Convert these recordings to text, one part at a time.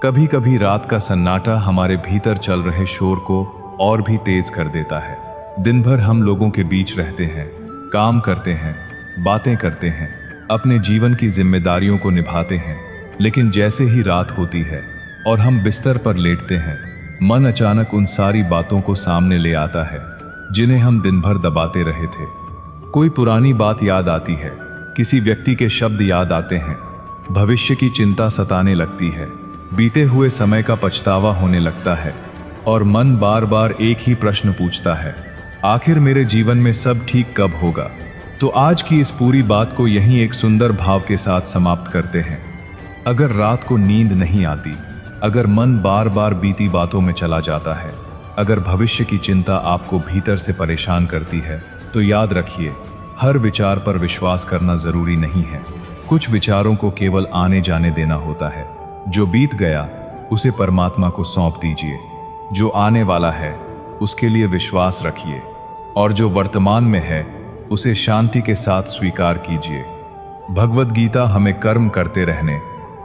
कभी कभी रात का सन्नाटा हमारे भीतर चल रहे शोर को और भी तेज कर देता है। दिन भर हम लोगों के बीच रहते हैं, काम करते हैं, बातें करते हैं, अपने जीवन की जिम्मेदारियों को निभाते हैं, लेकिन जैसे ही रात होती है और हम बिस्तर पर लेटते हैं, मन अचानक उन सारी बातों को सामने ले आता है जिन्हें हम दिन भर दबाते रहे थे। कोई पुरानी बात याद आती है, किसी व्यक्ति के शब्द याद आते हैं, भविष्य की चिंता सताने लगती है, बीते हुए समय का पछतावा होने लगता है और मन बार बार एक ही प्रश्न पूछता है, आखिर मेरे जीवन में सब ठीक कब होगा। तो आज की इस पूरी बात को यहीं एक सुंदर भाव के साथ समाप्त करते हैं। अगर रात को नींद नहीं आती, अगर मन बार बार बीती बातों में चला जाता है, अगर भविष्य की चिंता आपको भीतर से परेशान करती है, तो याद रखिए, हर विचार पर विश्वास करना जरूरी नहीं है। कुछ विचारों को केवल आने जाने देना होता है। जो बीत गया उसे परमात्मा को सौंप दीजिए, जो आने वाला है उसके लिए विश्वास रखिए, और जो वर्तमान में है उसे शांति के साथ स्वीकार कीजिए। भगवद गीता हमें कर्म करते रहने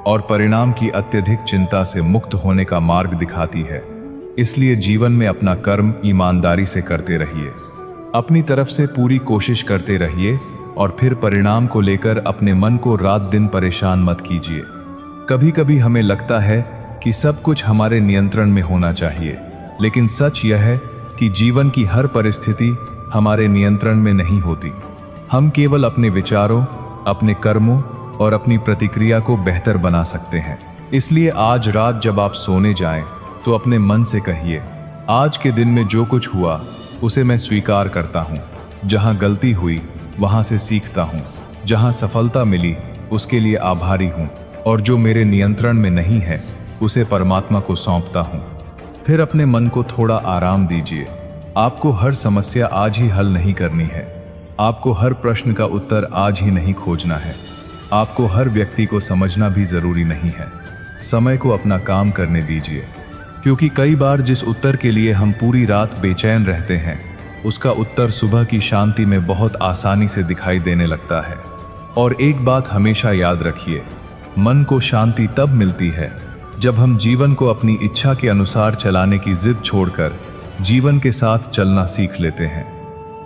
और परिणाम की अत्यधिक चिंता से मुक्त होने का मार्ग दिखाती है। इसलिए जीवन में अपना कर्म ईमानदारी से करते रहिए, अपनी तरफ से पूरी कोशिश करते रहिए और फिर परिणाम को लेकर अपने मन को रात दिन परेशान मत कीजिए। कभी कभी हमें लगता है कि सब कुछ हमारे नियंत्रण में होना चाहिए, लेकिन सच यह है कि जीवन की हर परिस्थिति हमारे नियंत्रण में नहीं होती। हम केवल अपने विचारों, अपने कर्मों और अपनी प्रतिक्रिया को बेहतर बना सकते हैं। इसलिए आज रात जब आप सोने जाएं, तो अपने मन से कहिए, आज के दिन में जो कुछ हुआ उसे मैं स्वीकार करता हूँ। जहाँ गलती हुई वहाँ से सीखता हूँ, जहाँ सफलता मिली उसके लिए आभारी हूँ, और जो मेरे नियंत्रण में नहीं है उसे परमात्मा को सौंपता हूँ। फिर अपने मन को थोड़ा आराम दीजिए। आपको हर समस्या आज ही हल नहीं करनी है, आपको हर प्रश्न का उत्तर आज ही नहीं खोजना है, आपको हर व्यक्ति को समझना भी जरूरी नहीं है। समय को अपना काम करने दीजिए, क्योंकि कई बार जिस उत्तर के लिए हम पूरी रात बेचैन रहते हैं, उसका उत्तर सुबह की शांति में बहुत आसानी से दिखाई देने लगता है। और एक बात हमेशा याद रखिए, मन को शांति तब मिलती है जब हम जीवन को अपनी इच्छा के अनुसार चलाने की जिद छोड़कर जीवन के साथ चलना सीख लेते हैं।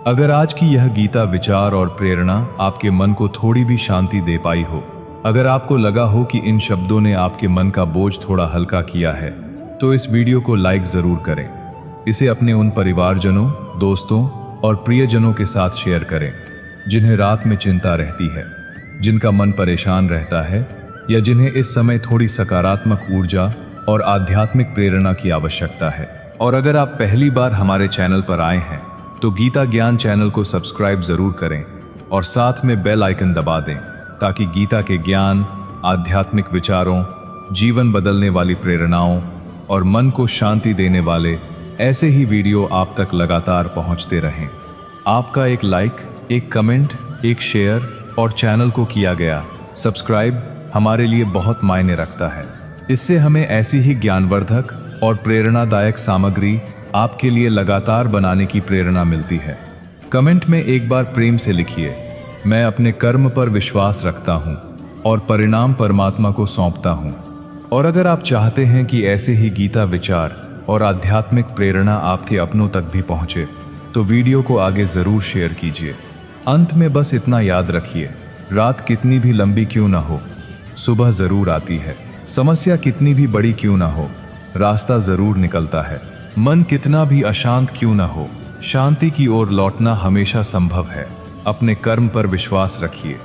अगर आज की यह गीता विचार और प्रेरणा आपके मन को थोड़ी भी शांति दे पाई हो, अगर आपको लगा हो कि इन शब्दों ने आपके मन का बोझ थोड़ा हल्का किया है, तो इस वीडियो को लाइक जरूर करें। इसे अपने उन परिवारजनों, दोस्तों और प्रियजनों के साथ शेयर करें जिन्हें रात में चिंता रहती है, जिनका मन परेशान रहता है, या जिन्हें इस समय थोड़ी सकारात्मक ऊर्जा और आध्यात्मिक प्रेरणा की आवश्यकता है। और अगर आप पहली बार हमारे चैनल पर आए हैं, तो गीता ज्ञान चैनल को सब्सक्राइब जरूर करें और साथ में बेल आइकन दबा दें, ताकि गीता के ज्ञान, आध्यात्मिक विचारों, जीवन बदलने वाली प्रेरणाओं और मन को शांति देने वाले ऐसे ही वीडियो आप तक लगातार पहुंचते रहें। आपका एक लाइक, एक कमेंट, एक शेयर और चैनल को किया गया सब्सक्राइब हमारे लिए बहुत मायने रखता है। इससे हमें ऐसी ही ज्ञानवर्धक और प्रेरणादायक सामग्री आपके लिए लगातार बनाने की प्रेरणा मिलती है। कमेंट में एक बार प्रेम से लिखिए, मैं अपने कर्म पर विश्वास रखता हूँ और परिणाम परमात्मा को सौंपता हूँ। और अगर आप चाहते हैं कि ऐसे ही गीता विचार और आध्यात्मिक प्रेरणा आपके अपनों तक भी पहुँचे, तो वीडियो को आगे ज़रूर शेयर कीजिए। अंत में बस इतना याद रखिए, रात कितनी भी लंबी क्यों ना हो, सुबह ज़रूर आती है। समस्या कितनी भी बड़ी क्यों ना हो, रास्ता ज़रूर निकलता है। मन कितना भी अशांत क्यों ना हो, शांति की ओर लौटना हमेशा संभव है। अपने कर्म पर विश्वास रखिए,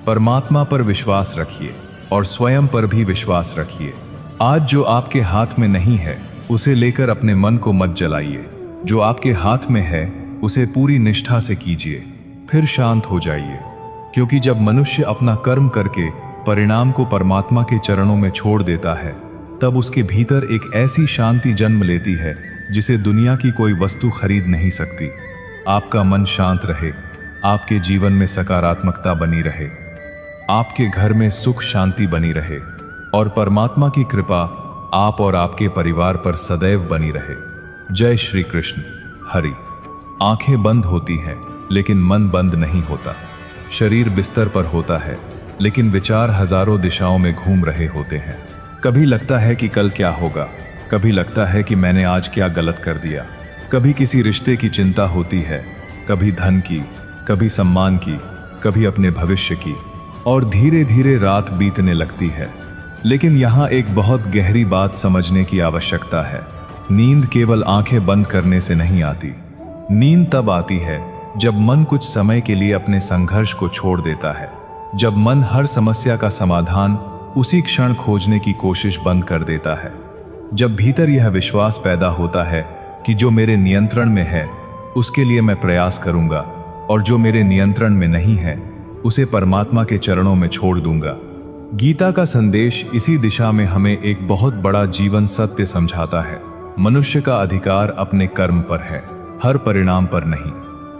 परमात्मा पर विश्वास रखिए और स्वयं पर भी विश्वास रखिए। आज जो आपके हाथ में नहीं है उसे लेकर अपने मन को मत जलाइए। जो आपके हाथ में है उसे पूरी निष्ठा से कीजिए, फिर शांत हो जाइए। क्योंकि जब मनुष्य अपना कर्म करके परिणाम को परमात्मा के चरणों में छोड़ देता है, तब उसके भीतर एक ऐसी शांति जन्म लेती है जिसे दुनिया की कोई वस्तु खरीद नहीं सकती। आपका मन शांत रहे, आपके जीवन में सकारात्मकता बनी रहे, आपके घर में सुख शांति बनी रहे और परमात्मा की कृपा आप और आपके परिवार पर सदैव बनी रहे। जय श्री कृष्ण। हरि। आंखें बंद होती हैं लेकिन मन बंद नहीं होता। शरीर बिस्तर पर होता है लेकिन विचार हजारों दिशाओं में घूम रहे होते हैं। कभी लगता है कि कल क्या होगा, कभी लगता है कि मैंने आज क्या गलत कर दिया। कभी किसी रिश्ते की चिंता होती है, कभी धन की, कभी सम्मान की, कभी अपने भविष्य की, और धीरे धीरे रात बीतने लगती है। लेकिन यहाँ एक बहुत गहरी बात समझने की आवश्यकता है। नींद केवल आंखें बंद करने से नहीं आती। नींद तब आती है जब मन कुछ समय के लिए अपने संघर्ष को छोड़ देता है, जब मन हर समस्या का समाधान उसी क्षण खोजने की कोशिश बंद कर देता है, जब भीतर यह विश्वास पैदा होता है कि जो मेरे नियंत्रण में है उसके लिए मैं प्रयास करूंगा, और जो मेरे नियंत्रण में नहीं है उसे परमात्मा के चरणों में छोड़ दूंगा। गीता का संदेश इसी दिशा में हमें एक बहुत बड़ा जीवन सत्य समझाता है। मनुष्य का अधिकार अपने कर्म पर है, हर परिणाम पर नहीं।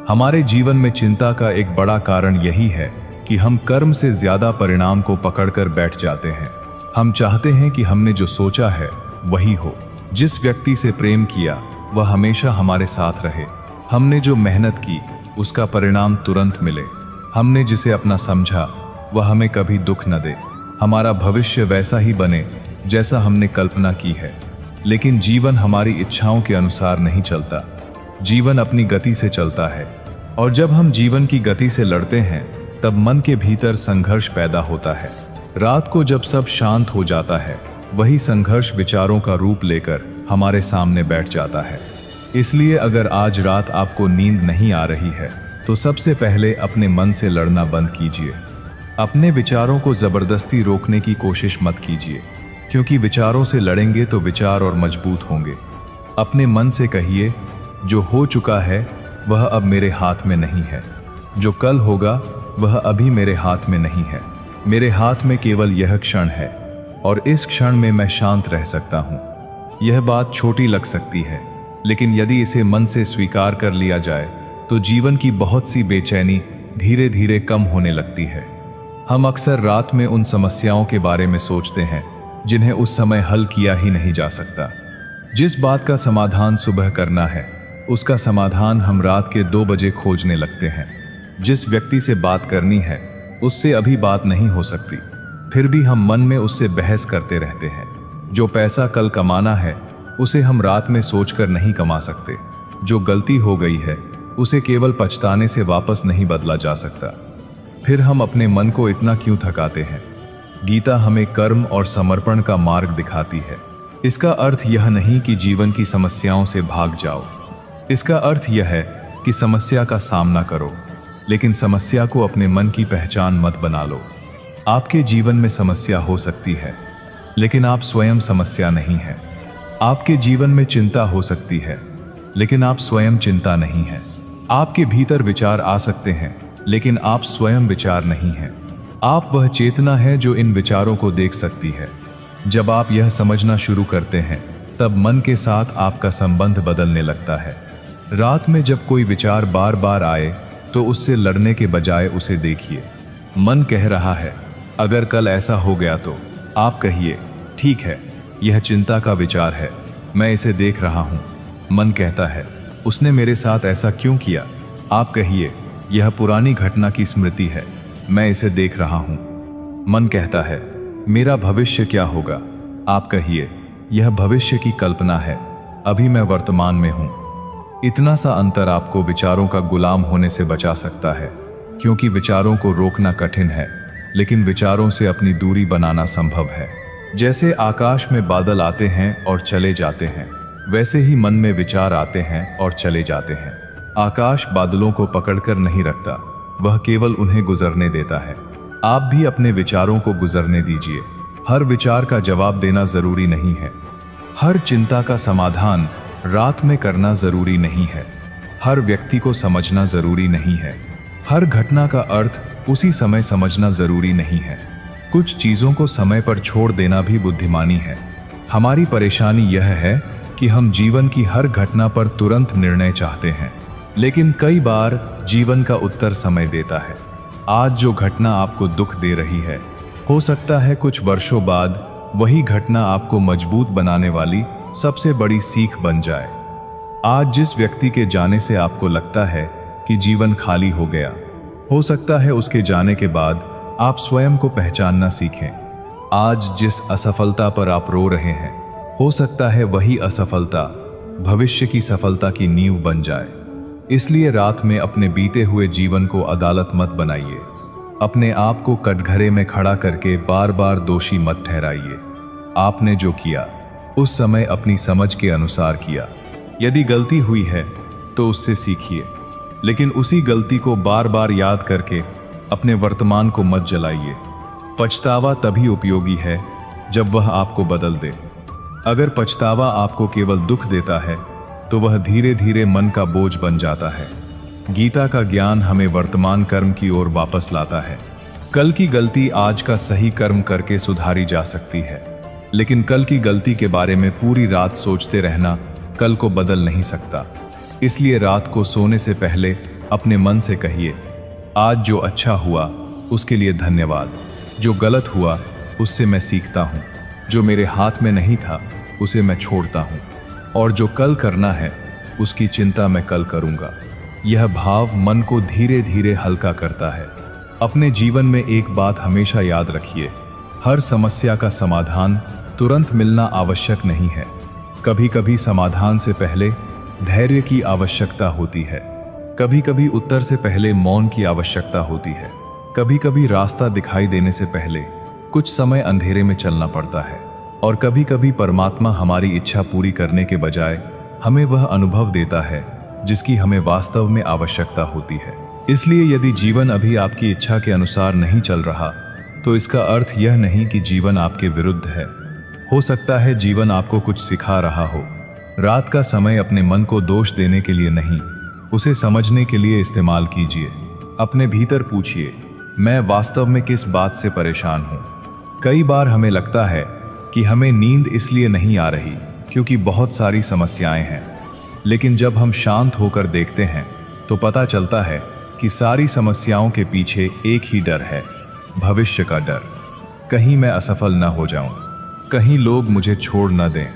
हमारे जीवन में चिंता का एक बड़ा कारण यही है कि हम कर्म से ज्यादा परिणाम को पकड़कर बैठ जाते हैं। हम चाहते हैं कि हमने जो सोचा है वही हो, जिस व्यक्ति से प्रेम किया वह हमेशा हमारे साथ रहे, हमने जो मेहनत की उसका परिणाम तुरंत मिले, हमने जिसे अपना समझा वह हमें कभी दुख न दे, हमारा भविष्य वैसा ही बने जैसा हमने कल्पना की है। लेकिन जीवन हमारी इच्छाओं के अनुसार नहीं चलता, जीवन अपनी गति से चलता है। और जब हम जीवन की गति से लड़ते हैं तब मन के भीतर संघर्ष पैदा होता है। रात को जब सब शांत हो जाता है, वही संघर्ष विचारों का रूप लेकर हमारे सामने बैठ जाता है। इसलिए अगर आज रात आपको नींद नहीं आ रही है तो सबसे पहले अपने मन से लड़ना बंद कीजिए। अपने विचारों को जबरदस्ती रोकने की कोशिश मत कीजिए, क्योंकि विचारों से लड़ेंगे तो विचार और मजबूत होंगे। अपने मन से कहिए, जो हो चुका है वह अब मेरे हाथ में नहीं है, जो कल होगा वह अभी मेरे हाथ में नहीं है। मेरे हाथ में केवल यह क्षण है और इस क्षण में मैं शांत रह सकता हूँ। यह बात छोटी लग सकती है, लेकिन यदि इसे मन से स्वीकार कर लिया जाए तो जीवन की बहुत सी बेचैनी धीरे धीरे कम होने लगती है। हम अक्सर रात में उन समस्याओं के बारे में सोचते हैं जिन्हें उस समय हल किया ही नहीं जा सकता। जिस बात का समाधान सुबह करना है उसका समाधान हम रात के 2 बजे खोजने लगते हैं। जिस व्यक्ति से बात करनी है उससे अभी बात नहीं हो सकती, फिर भी हम मन में उससे बहस करते रहते हैं। जो पैसा कल कमाना है उसे हम रात में सोचकर नहीं कमा सकते। जो गलती हो गई है उसे केवल पछताने से वापस नहीं बदला जा सकता। फिर हम अपने मन को इतना क्यों थकाते हैं? गीता हमें कर्म और समर्पण का मार्ग दिखाती है। इसका अर्थ यह नहीं कि जीवन की समस्याओं से भाग जाओ। इसका अर्थ यह है कि समस्या का सामना करो, लेकिन समस्या को अपने मन की पहचान मत बना लो। आपके जीवन में समस्या हो सकती है, लेकिन आप स्वयं समस्या नहीं हैं। आपके जीवन में चिंता हो सकती है, लेकिन आप स्वयं चिंता नहीं हैं। आपके भीतर विचार आ सकते हैं, लेकिन आप स्वयं विचार नहीं हैं। आप वह चेतना है जो इन विचारों को देख सकती है। जब आप यह समझना शुरू करते हैं, तब मन के साथ आपका संबंध बदलने लगता है। रात में जब कोई विचार बार बार आए तो उससे लड़ने के बजाय उसे देखिए। मन कह रहा है, अगर कल ऐसा हो गया तो। आप कहिए, ठीक है, यह चिंता का विचार है, मैं इसे देख रहा हूँ। मन कहता है, उसने मेरे साथ ऐसा क्यों किया? आप कहिए, यह पुरानी घटना की स्मृति है, मैं इसे देख रहा हूँ। मन कहता है, मेरा भविष्य क्या होगा? आप कहिए, यह भविष्य की कल्पना है, अभी मैं वर्तमान में हूँ। इतना सा अंतर आपको विचारों का गुलाम होने से बचा सकता है, क्योंकि विचारों को रोकना कठिन है, लेकिन विचारों से अपनी दूरी बनाना संभव है। जैसे आकाश में बादल आते हैं और चले जाते हैं, वैसे ही मन में विचार आते हैं और चले जाते हैं। आकाश बादलों को पकड़कर नहीं रखता, वह केवल उन्हें गुजरने देता है। आप भी अपने विचारों को गुजरने दीजिए। हर विचार का जवाब देना जरूरी नहीं है। हर चिंता का समाधान रात में करना जरूरी नहीं है। हर व्यक्ति को समझना जरूरी नहीं है। हर घटना का अर्थ उसी समय समझना जरूरी नहीं है। कुछ चीजों को समय पर छोड़ देना भी बुद्धिमानी है। हमारी परेशानी यह है कि हम जीवन की हर घटना पर तुरंत निर्णय चाहते हैं, लेकिन कई बार जीवन का उत्तर समय देता है। आज जो घटना आपको दुख दे रही है, हो सकता है कुछ वर्षों बाद वही घटना आपको मजबूत बनाने वाली सबसे बड़ी सीख बन जाए। आज जिस व्यक्ति के जाने से आपको लगता है कि जीवन खाली हो गया, हो सकता है उसके जाने के बाद आप स्वयं को पहचानना सीखें। आज जिस असफलता पर आप रो रहे हैं, हो सकता है वही असफलता भविष्य की सफलता की नींव बन जाए। इसलिए रात में अपने बीते हुए जीवन को अदालत मत बनाइए। अपने आप को कटघरे में खड़ा करके बार बार दोषी मत ठहराइए। आपने जो किया उस समय अपनी समझ के अनुसार किया। यदि गलती हुई है तो उससे सीखिए, लेकिन उसी गलती को बार बार याद करके अपने वर्तमान को मत जलाइए। पछतावा तभी उपयोगी है जब वह आपको बदल दे। अगर पछतावा आपको केवल दुख देता है तो वह धीरे धीरे मन का बोझ बन जाता है। गीता का ज्ञान हमें वर्तमान कर्म की ओर वापस लाता है। कल की गलती आज का सही कर्म करके सुधारी जा सकती है, लेकिन कल की गलती के बारे में पूरी रात सोचते रहना कल को बदल नहीं सकता। इसलिए रात को सोने से पहले अपने मन से कहिए, आज जो अच्छा हुआ उसके लिए धन्यवाद, जो गलत हुआ उससे मैं सीखता हूँ, जो मेरे हाथ में नहीं था उसे मैं छोड़ता हूँ, और जो कल करना है उसकी चिंता मैं कल करूँगा। यह भाव मन को धीरे धीरे हल्का करता है। अपने जीवन में एक बात हमेशा याद रखिए, हर समस्या का समाधान तुरंत मिलना आवश्यक नहीं है। कभी कभी समाधान से पहले धैर्य की आवश्यकता होती है, कभी कभी उत्तर से पहले मौन की आवश्यकता होती है, कभी कभी रास्ता दिखाई देने से पहले कुछ समय अंधेरे में चलना पड़ता है, और कभी कभी परमात्मा हमारी इच्छा पूरी करने के बजाय हमें वह अनुभव देता है जिसकी हमें वास्तव में आवश्यकता होती है। इसलिए यदि जीवन अभी आपकी इच्छा के अनुसार नहीं चल रहा तो इसका अर्थ यह नहीं कि जीवन आपके विरुद्ध है। हो सकता है जीवन आपको कुछ सिखा रहा हो। रात का समय अपने मन को दोष देने के लिए नहीं, उसे समझने के लिए इस्तेमाल कीजिए। अपने भीतर पूछिए, मैं वास्तव में किस बात से परेशान हूँ। कई बार हमें लगता है कि हमें नींद इसलिए नहीं आ रही क्योंकि बहुत सारी समस्याएं हैं, लेकिन जब हम शांत होकर देखते हैं तो पता चलता है कि सारी समस्याओं के पीछे एक ही डर है, भविष्य का डर। कहीं मैं असफल न हो जाऊं, कहीं लोग मुझे छोड़ न दें,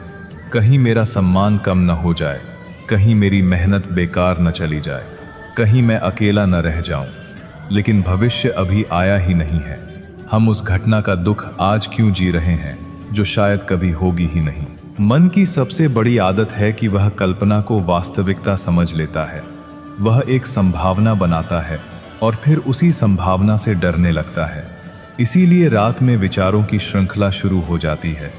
कहीं मेरा सम्मान कम न हो जाए, कहीं मेरी मेहनत बेकार न चली जाए, कहीं मैं अकेला न रह जाऊं। लेकिन भविष्य अभी आया ही नहीं है। हम उस घटना का दुख आज क्यों जी रहे हैं जो शायद कभी होगी ही नहीं। मन की सबसे बड़ी आदत है कि वह कल्पना को वास्तविकता समझ लेता है। वह एक संभावना बनाता है और फिर उसी संभावना से डरने लगता है। इसीलिए रात में विचारों की श्रृंखला शुरू हो जाती है।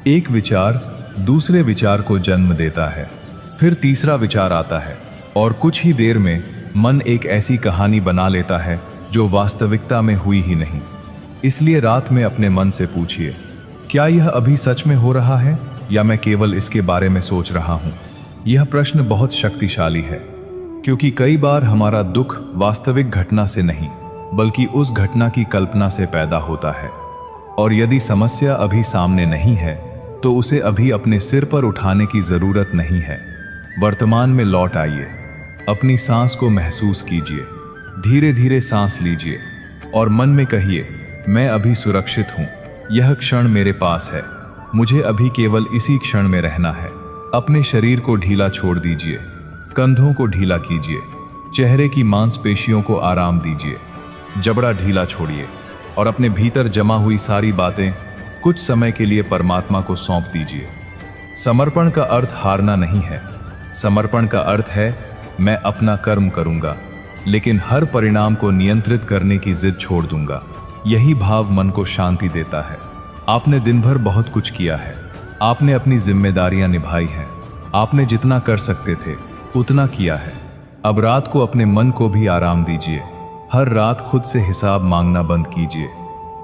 एक विचार दूसरे विचार को जन्म देता है, फिर तीसरा विचार आता है, और कुछ ही देर में मन एक ऐसी कहानी बना लेता है जो वास्तविकता में हुई ही नहीं। इसलिए रात में अपने मन से पूछिए, क्या यह अभी सच में हो रहा है या मैं केवल इसके बारे में सोच रहा हूं? यह प्रश्न बहुत शक्तिशाली है, क्योंकि कई बार हमारा दुख वास्तविक घटना से नहीं बल्कि उस घटना की कल्पना से पैदा होता है। और यदि समस्या अभी सामने नहीं है तो उसे अभी अपने सिर पर उठाने की जरूरत नहीं है। वर्तमान में लौट आइए, अपनी सांस को महसूस कीजिए, धीरे धीरे सांस लीजिए और मन में कहिए, मैं अभी सुरक्षित हूँ, यह क्षण मेरे पास है, मुझे अभी केवल इसी क्षण में रहना है। अपने शरीर को ढीला छोड़ दीजिए, कंधों को ढीला कीजिए, चेहरे की मांसपेशियों को आराम दीजिए, जबड़ा ढीला छोड़िए और अपने भीतर जमा हुई सारी बातें कुछ समय के लिए परमात्मा को सौंप दीजिए। समर्पण का अर्थ हारना नहीं है। समर्पण का अर्थ है मैं अपना कर्म करूंगा, लेकिन हर परिणाम को नियंत्रित करने की जिद छोड़ दूंगा। यही भाव मन को शांति देता है। आपने दिन भर बहुत कुछ किया है, आपने अपनी जिम्मेदारियां निभाई हैं, आपने जितना कर सकते थे उतना किया है। अब रात को अपने मन को भी आराम दीजिए। हर रात खुद से हिसाब मांगना बंद कीजिए।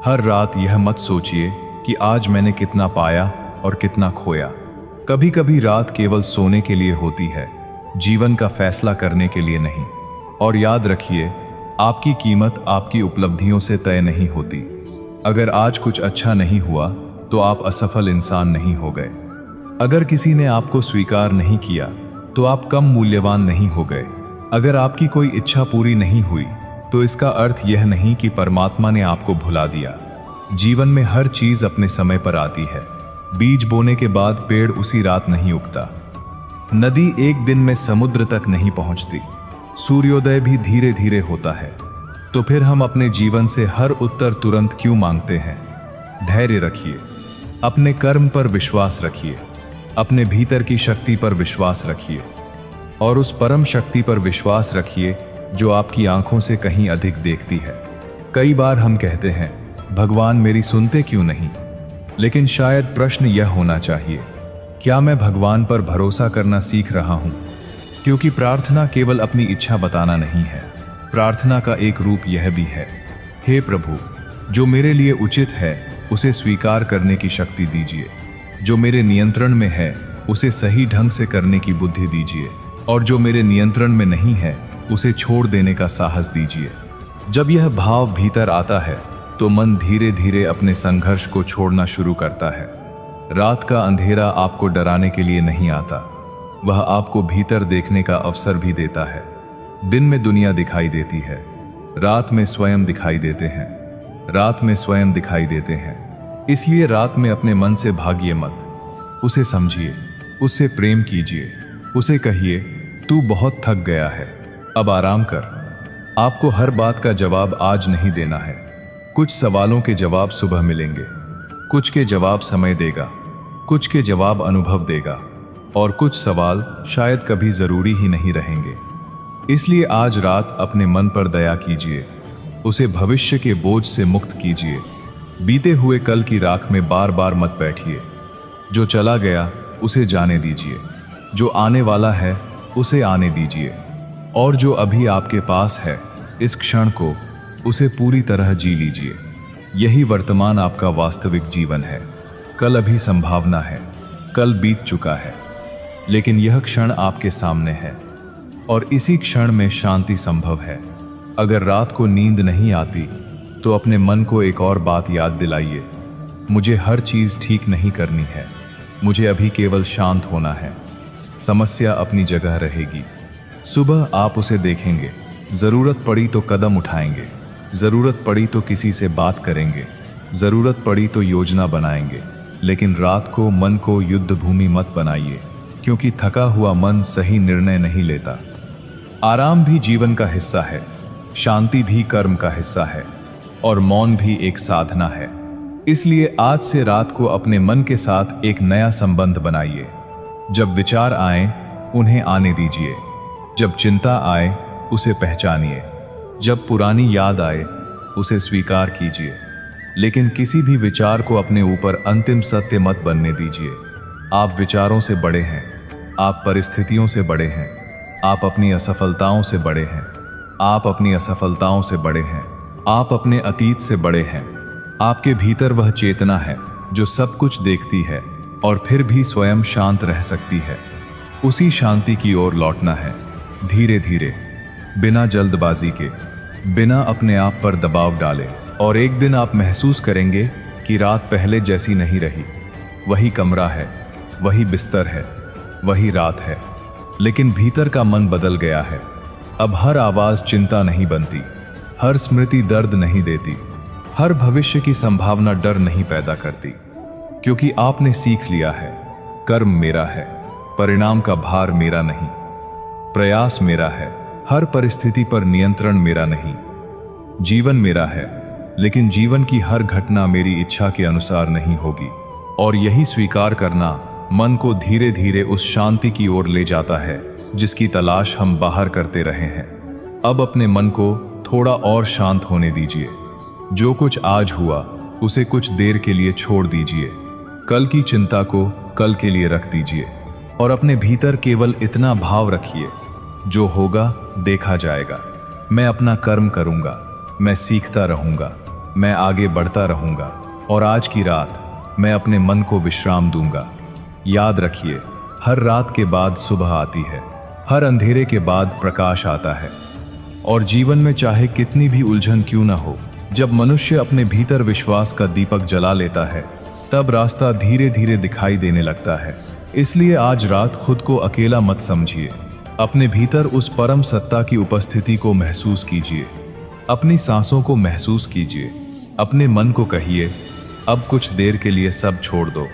हर रात यह मत सोचिए कि आज मैंने कितना पाया और कितना खोया। कभी कभी रात केवल सोने के लिए होती है, जीवन का फैसला करने के लिए नहीं। और याद रखिए, आपकी कीमत आपकी उपलब्धियों से तय नहीं होती। अगर आज कुछ अच्छा नहीं हुआ तो आप असफल इंसान नहीं हो गए। अगर किसी ने आपको स्वीकार नहीं किया तो आप कम मूल्यवान नहीं हो गए। अगर आपकी कोई इच्छा पूरी नहीं हुई तो इसका अर्थ यह नहीं कि परमात्मा ने आपको भुला दिया। जीवन में हर चीज अपने समय पर आती है। बीज बोने के बाद पेड़ उसी रात नहीं उगता। नदी एक दिन में समुद्र तक नहीं पहुंचती। सूर्योदय भी धीरे धीरे होता है। तो फिर हम अपने जीवन से हर उत्तर तुरंत क्यों मांगते हैं? धैर्य रखिए, अपने कर्म पर विश्वास रखिए, अपने भीतर की शक्ति पर विश्वास रखिए और उस परम शक्ति पर विश्वास रखिए जो आपकी आंखों से कहीं अधिक देखती है। कई बार हम कहते हैं, भगवान मेरी सुनते क्यों नहीं? लेकिन शायद प्रश्न यह होना चाहिए, क्या मैं भगवान पर भरोसा करना सीख रहा हूं? क्योंकि प्रार्थना केवल अपनी इच्छा बताना नहीं है, प्रार्थना का एक रूप यह भी है, हे प्रभु, जो मेरे लिए उचित है उसे स्वीकार करने की शक्ति दीजिए, जो मेरे नियंत्रण में है उसे सही ढंग से करने की बुद्धि दीजिए और जो मेरे नियंत्रण में नहीं है उसे छोड़ देने का साहस दीजिए। जब यह भाव भीतर आता है तो मन धीरे धीरे अपने संघर्ष को छोड़ना शुरू करता है। रात का अंधेरा आपको डराने के लिए नहीं आता, वह आपको भीतर देखने का अवसर भी देता है। दिन में दुनिया दिखाई देती है, रात में स्वयं दिखाई देते हैं, रात में स्वयं दिखाई देते हैं। इसलिए रात में अपने मन से भागिए मत, उसे समझिए, उससे प्रेम कीजिए, उसे कहिए, तू बहुत थक गया है, अब आराम कर। आपको हर बात का जवाब आज नहीं देना है। कुछ सवालों के जवाब सुबह मिलेंगे, कुछ के जवाब समय देगा, कुछ के जवाब अनुभव देगा और कुछ सवाल शायद कभी जरूरी ही नहीं रहेंगे। इसलिए आज रात अपने मन पर दया कीजिए, उसे भविष्य के बोझ से मुक्त कीजिए। बीते हुए कल की राख में बार बार मत बैठिए। जो चला गया उसे जाने दीजिए, जो आने वाला है उसे आने दीजिए और जो अभी आपके पास है इस क्षण को उसे पूरी तरह जी लीजिए। यही वर्तमान आपका वास्तविक जीवन है। कल अभी संभावना है, कल बीत चुका है, लेकिन यह क्षण आपके सामने है और इसी क्षण में शांति संभव है। अगर रात को नींद नहीं आती तो अपने मन को एक और बात याद दिलाइए, मुझे हर चीज ठीक नहीं करनी है, मुझे अभी केवल शांत होना है। समस्या अपनी जगह रहेगी। सुबह आप उसे देखेंगे, जरूरत पड़ी तो कदम उठाएंगे, जरूरत पड़ी तो किसी से बात करेंगे, जरूरत पड़ी तो योजना बनाएंगे। लेकिन रात को मन को युद्ध भूमि मत बनाइए, क्योंकि थका हुआ मन सही निर्णय नहीं लेता। आराम भी जीवन का हिस्सा है, शांति भी कर्म का हिस्सा है और मौन भी एक साधना है। इसलिए आज से रात को अपने मन के साथ एक नया संबंध बनाइए। जब विचार आए उन्हें आने दीजिए, जब चिंता आए उसे पहचानिए, जब पुरानी याद आए उसे स्वीकार कीजिए। लेकिन किसी भी विचार को अपने ऊपर अंतिम सत्य मत बनने दीजिए। आप विचारों से बड़े हैं, आप परिस्थितियों से बड़े हैं, आप अपनी असफलताओं से बड़े हैं, आप अपनी असफलताओं से बड़े हैं, आप अपने अतीत से बड़े हैं। आपके भीतर वह चेतना है जो सब कुछ देखती है और फिर भी स्वयं शांत रह सकती है। उसी शांति की ओर लौटना है, धीरे धीरे, बिना जल्दबाजी के, बिना अपने आप पर दबाव डाले। और एक दिन आप महसूस करेंगे कि रात पहले जैसी नहीं रही। वही कमरा है, वही बिस्तर है, वही रात है, लेकिन भीतर का मन बदल गया है। अब हर आवाज चिंता नहीं बनती, हर स्मृति दर्द नहीं देती, हर भविष्य की संभावना डर नहीं पैदा करती, क्योंकि आपने सीख लिया है, कर्म मेरा है, परिणाम का भार मेरा नहीं, प्रयास मेरा है, हर परिस्थिति पर नियंत्रण मेरा नहीं। जीवन मेरा है, लेकिन जीवन की हर घटना मेरी इच्छा के अनुसार नहीं होगी। और यही स्वीकार करना मन को धीरे धीरे उस शांति की ओर ले जाता है जिसकी तलाश हम बाहर करते रहे हैं। अब अपने मन को थोड़ा और शांत होने दीजिए। जो कुछ आज हुआ उसे कुछ देर के लिए छोड़ दीजिए। कल की चिंता को कल के लिए रख दीजिए और अपने भीतर केवल इतना भाव रखिए, जो होगा देखा जाएगा। मैं अपना कर्म करूंगा, मैं सीखता रहूंगा, मैं आगे बढ़ता रहूंगा और आज की रात मैं अपने मन को विश्राम दूंगा। याद रखिए, हर रात के बाद सुबह आती है, हर अंधेरे के बाद प्रकाश आता है। और जीवन में चाहे कितनी भी उलझन क्यों ना हो, जब मनुष्य अपने भीतर विश्वास का दीपक जला लेता है तब रास्ता धीरे धीरे दिखाई देने लगता है। इसलिए आज रात खुद को अकेला मत समझिए। अपने भीतर उस परम सत्ता की उपस्थिति को महसूस कीजिए, अपनी सांसों को महसूस कीजिए, अपने मन को कहिए, अब कुछ देर के लिए सब छोड़ दो।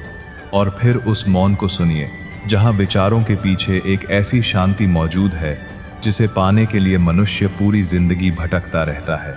और फिर उस मौन को सुनिए जहां विचारों के पीछे एक ऐसी शांति मौजूद है जिसे पाने के लिए मनुष्य पूरी जिंदगी भटकता रहता है।